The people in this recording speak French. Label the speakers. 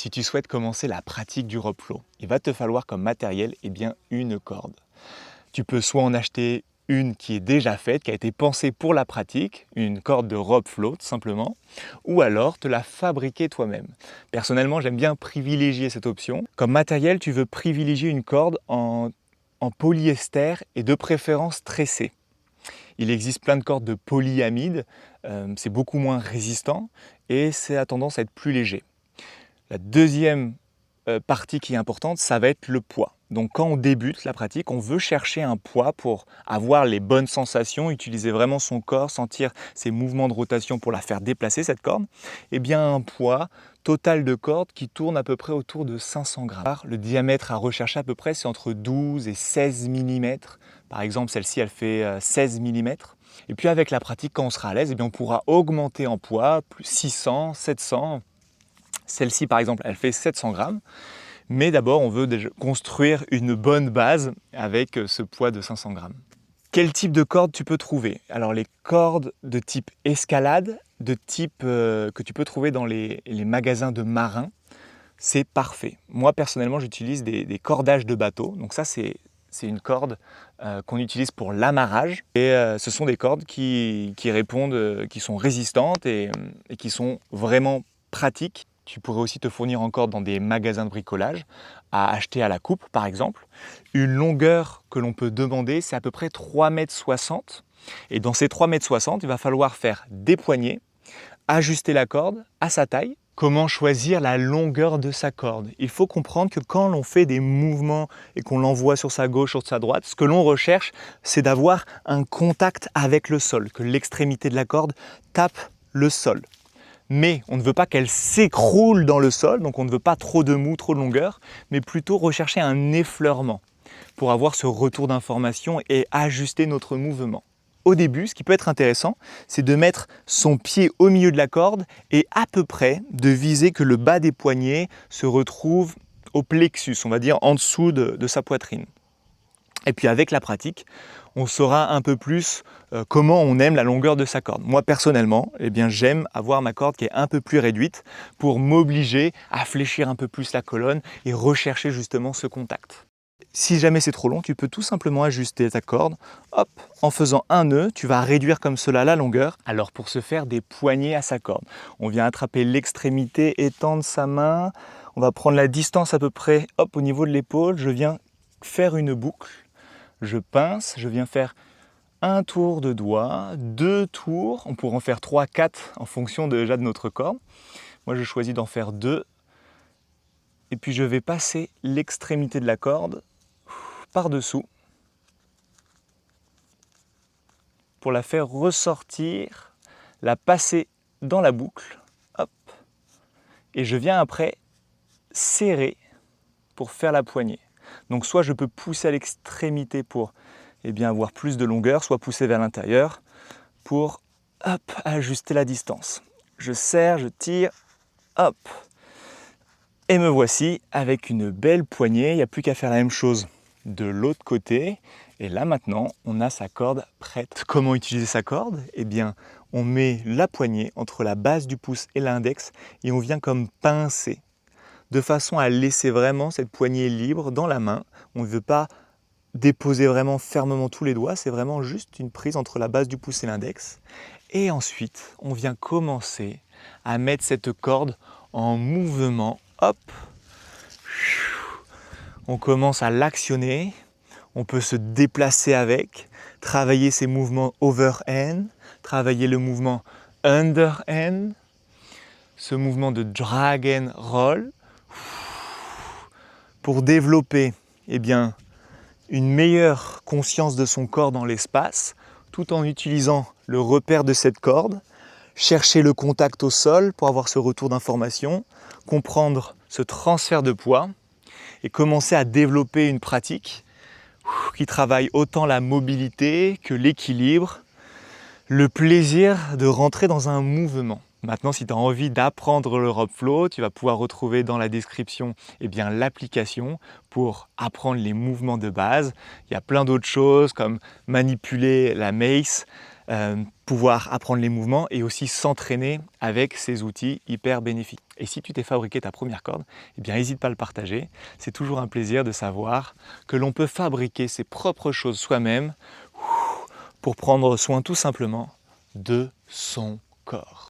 Speaker 1: Si tu souhaites commencer la pratique du rope flow, il va te falloir comme matériel une corde. Tu peux soit en acheter une qui est déjà faite, qui a été pensée pour la pratique, une corde de rope flow tout simplement, ou alors te la fabriquer toi-même. Personnellement, j'aime bien privilégier cette option. Comme matériel, tu veux privilégier une corde en polyester et de préférence tressée. Il existe plein de cordes de polyamide, c'est beaucoup moins résistant et c'est à tendance à être plus léger. La deuxième partie qui est importante, ça va être le poids. Donc quand on débute la pratique, on veut chercher un poids pour avoir les bonnes sensations, utiliser vraiment son corps, sentir ses mouvements de rotation pour la faire déplacer cette corde. Et bien un poids total de corde qui tourne à peu près autour de 500 grammes. Le diamètre à rechercher à peu près, c'est entre 12 et 16 mm. Par exemple, celle-ci, elle fait 16 mm. Et puis avec la pratique, quand on sera à l'aise, on pourra augmenter en poids, plus 600, 700. Celle-ci, par exemple, elle fait 700 grammes. Mais d'abord, on veut déjà construire une bonne base avec ce poids de 500 grammes. Quel type de corde tu peux trouver? Alors les cordes de type escalade, de type que tu peux trouver dans les magasins de marins, c'est parfait. Moi personnellement, j'utilise des cordages de bateau. Donc ça, c'est une corde qu'on utilise pour l'amarrage. Et ce sont des cordes qui répondent, qui sont résistantes et qui sont vraiment pratiques. Tu pourrais aussi te fournir en corde dans des magasins de bricolage, à acheter à la coupe par exemple. Une longueur que l'on peut demander, c'est à peu près 3,60 m. Et dans ces 3,60 m, il va falloir faire des poignées, ajuster la corde à sa taille. Comment choisir la longueur de sa corde? Il faut comprendre que quand l'on fait des mouvements et qu'on l'envoie sur sa gauche, sur sa droite, ce que l'on recherche, c'est d'avoir un contact avec le sol, que l'extrémité de la corde tape le sol. Mais on ne veut pas qu'elle s'écroule dans le sol, donc on ne veut pas trop de mou, trop de longueur, mais plutôt rechercher un effleurement pour avoir ce retour d'information et ajuster notre mouvement. Au début, ce qui peut être intéressant, c'est de mettre son pied au milieu de la corde et à peu près de viser que le bas des poignets se retrouve au plexus, on va dire en dessous de sa poitrine. Et puis avec la pratique, on saura un peu plus comment on aime la longueur de sa corde. Moi personnellement, j'aime avoir ma corde qui est un peu plus réduite pour m'obliger à fléchir un peu plus la colonne et rechercher justement ce contact. Si jamais c'est trop long, tu peux tout simplement ajuster ta corde. Hop, en faisant un nœud, tu vas réduire comme cela la longueur. Alors pour se faire des poignées à sa corde, on vient attraper l'extrémité, étendre sa main. On va prendre la distance à peu près au niveau de l'épaule. Je viens faire une boucle. Je pince, je viens faire un tour de doigt, 2 tours, on pourra en faire 3, 4 en fonction déjà de notre corde. Moi je choisis d'en faire 2. Et puis je vais passer l'extrémité de la corde par-dessous pour la faire ressortir, la passer dans la boucle. Hop. Et je viens après serrer pour faire la poignée. Donc soit je peux pousser à l'extrémité pour avoir plus de longueur, soit pousser vers l'intérieur pour ajuster la distance. Je serre, je tire, hop. Et me voici avec une belle poignée. Il n'y a plus qu'à faire la même chose de l'autre côté. Et là maintenant, on a sa corde prête. Comment utiliser sa corde? On met la poignée entre la base du pouce et l'index et on vient comme pincer de façon à laisser vraiment cette poignée libre dans la main. On ne veut pas déposer vraiment fermement tous les doigts, c'est vraiment juste une prise entre la base du pouce et l'index. Et ensuite, on vient commencer à mettre cette corde en mouvement. Hop, on commence à l'actionner, on peut se déplacer avec, travailler ces mouvements overhand, travailler le mouvement underhand, ce mouvement de drag and roll, pour développer une meilleure conscience de son corps dans l'espace, tout en utilisant le repère de cette corde, chercher le contact au sol pour avoir ce retour d'information, comprendre ce transfert de poids et commencer à développer une pratique qui travaille autant la mobilité que l'équilibre, le plaisir de rentrer dans un mouvement. Maintenant, si tu as envie d'apprendre le rope flow, tu vas pouvoir retrouver dans la description l'application pour apprendre les mouvements de base. Il y a plein d'autres choses comme manipuler la mace, pouvoir apprendre les mouvements et aussi s'entraîner avec ces outils hyper bénéfiques. Et si tu t'es fabriqué ta première corde, eh bien n'hésite pas à le partager. C'est toujours un plaisir de savoir que l'on peut fabriquer ses propres choses soi-même pour prendre soin tout simplement de son corps.